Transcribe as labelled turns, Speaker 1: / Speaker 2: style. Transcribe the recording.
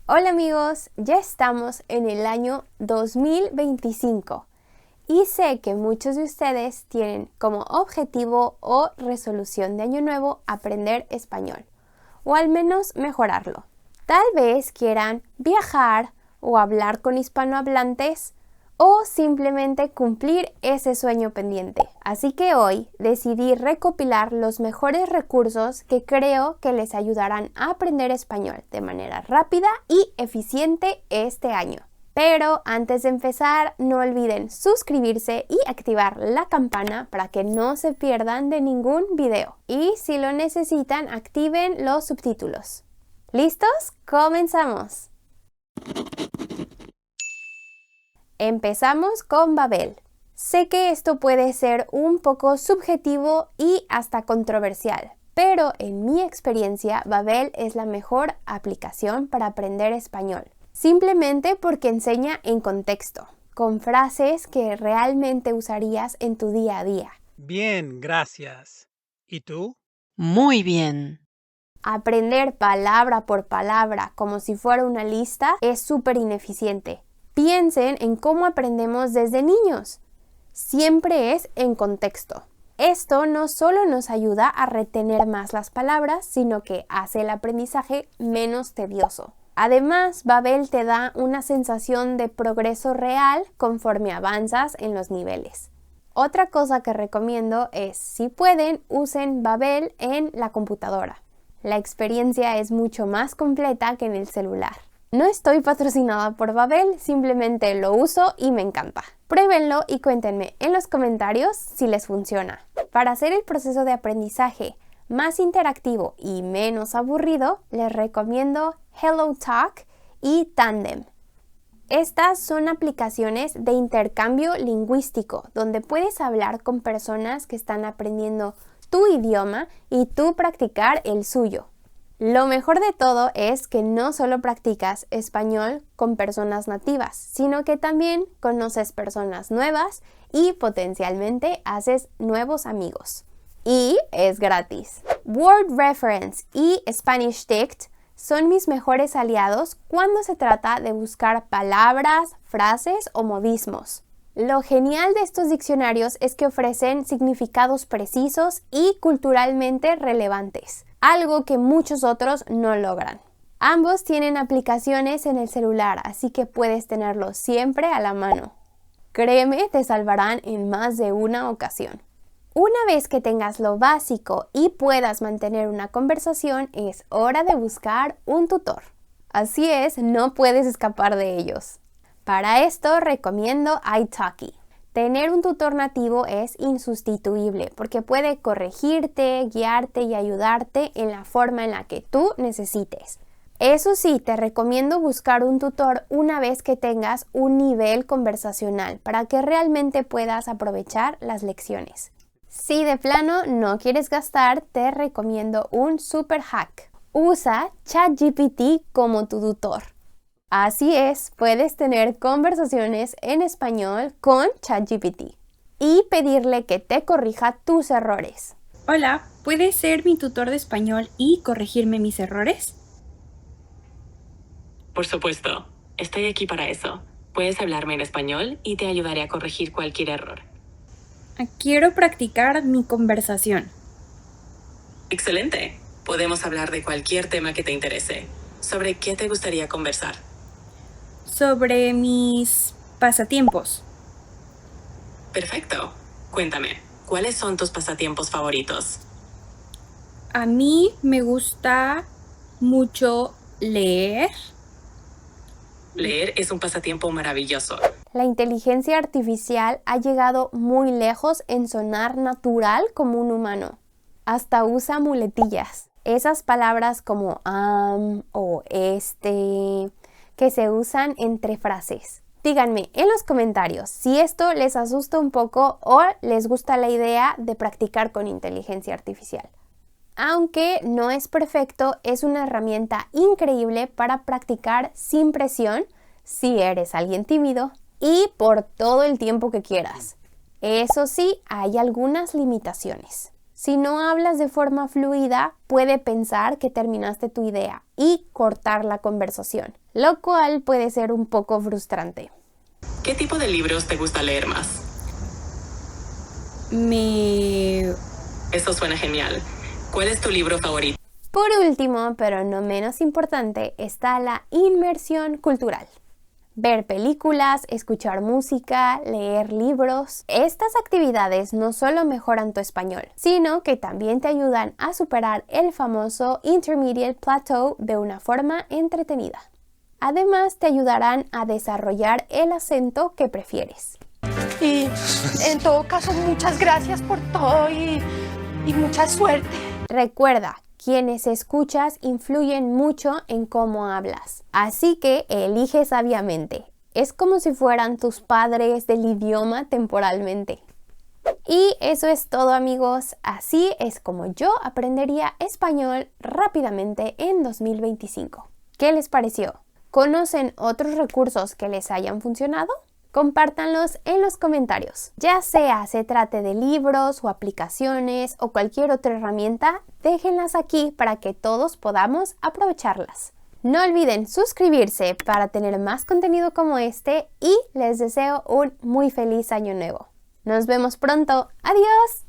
Speaker 1: Hola amigos, ya estamos en el año 2025 y sé que muchos de ustedes tienen como objetivo o resolución de año nuevo aprender español o al menos mejorarlo. Tal vez quieran viajar o hablar con hispanohablantes o simplemente cumplir ese sueño pendiente. Así que hoy decidí recopilar los mejores recursos que creo que les ayudarán a aprender español de manera rápida y eficiente este año. Pero antes de empezar, no olviden suscribirse y activar la campana para que no se pierdan de ningún video. Y si lo necesitan, activen los subtítulos. ¿Listos? ¡Comenzamos! Empezamos con Babbel. Sé que esto puede ser un poco subjetivo y hasta controversial, pero en mi experiencia Babbel es la mejor aplicación para aprender español, simplemente porque enseña en contexto, con frases que realmente usarías en tu día a día.
Speaker 2: Bien, gracias. ¿Y tú?
Speaker 3: Muy bien.
Speaker 1: Aprender palabra por palabra como si fuera una lista es súper ineficiente. Piensen en cómo aprendemos desde niños. Siempre es en contexto. Esto no solo nos ayuda a retener más las palabras, sino que hace el aprendizaje menos tedioso. Además, Babbel te da una sensación de progreso real conforme avanzas en los niveles. Otra cosa que recomiendo es, si pueden, usen Babbel en la computadora. La experiencia es mucho más completa que en el celular. No estoy patrocinada por Babbel, simplemente lo uso y me encanta. Pruébenlo y cuéntenme en los comentarios si les funciona. Para hacer el proceso de aprendizaje más interactivo y menos aburrido, les recomiendo HelloTalk y Tandem. Estas son aplicaciones de intercambio lingüístico, donde puedes hablar con personas que están aprendiendo tu idioma y tú practicar el suyo. Lo mejor de todo es que no solo practicas español con personas nativas, sino que también conoces personas nuevas y potencialmente haces nuevos amigos. Y es gratis. Word Reference y Spanish Dict son mis mejores aliados cuando se trata de buscar palabras, frases o modismos. Lo genial de estos diccionarios es que ofrecen significados precisos y culturalmente relevantes, algo que muchos otros no logran. Ambos tienen aplicaciones en el celular, así que puedes tenerlos siempre a la mano. Créeme, te salvarán en más de una ocasión. Una vez que tengas lo básico y puedas mantener una conversación, es hora de buscar un tutor. Así es, no puedes escapar de ellos. Para esto recomiendo italki. Tener un tutor nativo es insustituible porque puede corregirte, guiarte y ayudarte en la forma en la que tú necesites. Eso sí, te recomiendo buscar un tutor una vez que tengas un nivel conversacional para que realmente puedas aprovechar las lecciones. Si de plano no quieres gastar, te recomiendo un super hack. Usa ChatGPT como tu tutor. Así es, puedes tener conversaciones en español con ChatGPT y pedirle que te corrija tus errores.
Speaker 4: Hola, ¿puedes ser mi tutor de español y corregirme mis errores?
Speaker 5: Por supuesto, estoy aquí para eso. Puedes hablarme en español y te ayudaré a corregir cualquier error.
Speaker 4: Quiero practicar mi conversación.
Speaker 5: ¡Excelente! Podemos hablar de cualquier tema que te interese. ¿Sobre qué te gustaría conversar?
Speaker 4: Sobre mis pasatiempos.
Speaker 5: Perfecto. Cuéntame, ¿cuáles son tus pasatiempos favoritos?
Speaker 4: A mí me gusta mucho leer.
Speaker 5: Leer es un pasatiempo maravilloso.
Speaker 1: La inteligencia artificial ha llegado muy lejos en sonar natural como un humano. Hasta usa muletillas. Esas palabras como o que se usan entre frases. Díganme en los comentarios si esto les asusta un poco o les gusta la idea de practicar con inteligencia artificial. Aunque no es perfecto, es una herramienta increíble para practicar sin presión si eres alguien tímido y por todo el tiempo que quieras. Eso sí, hay algunas limitaciones. Si no hablas de forma fluida, puede pensar que terminaste tu idea y cortar la conversación, lo cual puede ser un poco frustrante.
Speaker 5: ¿Qué tipo de libros te gusta leer más? Eso suena genial. ¿Cuál es tu libro favorito?
Speaker 1: Por último, pero no menos importante, está la inmersión cultural. Ver películas, escuchar música, leer libros. Estas actividades no solo mejoran tu español, sino que también te ayudan a superar el famoso Intermediate Plateau de una forma entretenida. Además, te ayudarán a desarrollar el acento que prefieres.
Speaker 3: Y en todo caso, muchas gracias por todo y mucha suerte.
Speaker 1: Recuerda, quienes escuchas influyen mucho en cómo hablas, así que elige sabiamente. Es como si fueran tus padres del idioma temporalmente. Y eso es todo, amigos. Así es como yo aprendería español rápidamente en 2025. ¿Qué les pareció? ¿Conocen otros recursos que les hayan funcionado? Compártanlos en los comentarios. Ya sea se trate de libros o aplicaciones o cualquier otra herramienta, déjenlas aquí para que todos podamos aprovecharlas. No olviden suscribirse para tener más contenido como este y les deseo un muy feliz año nuevo. Nos vemos pronto. ¡Adiós!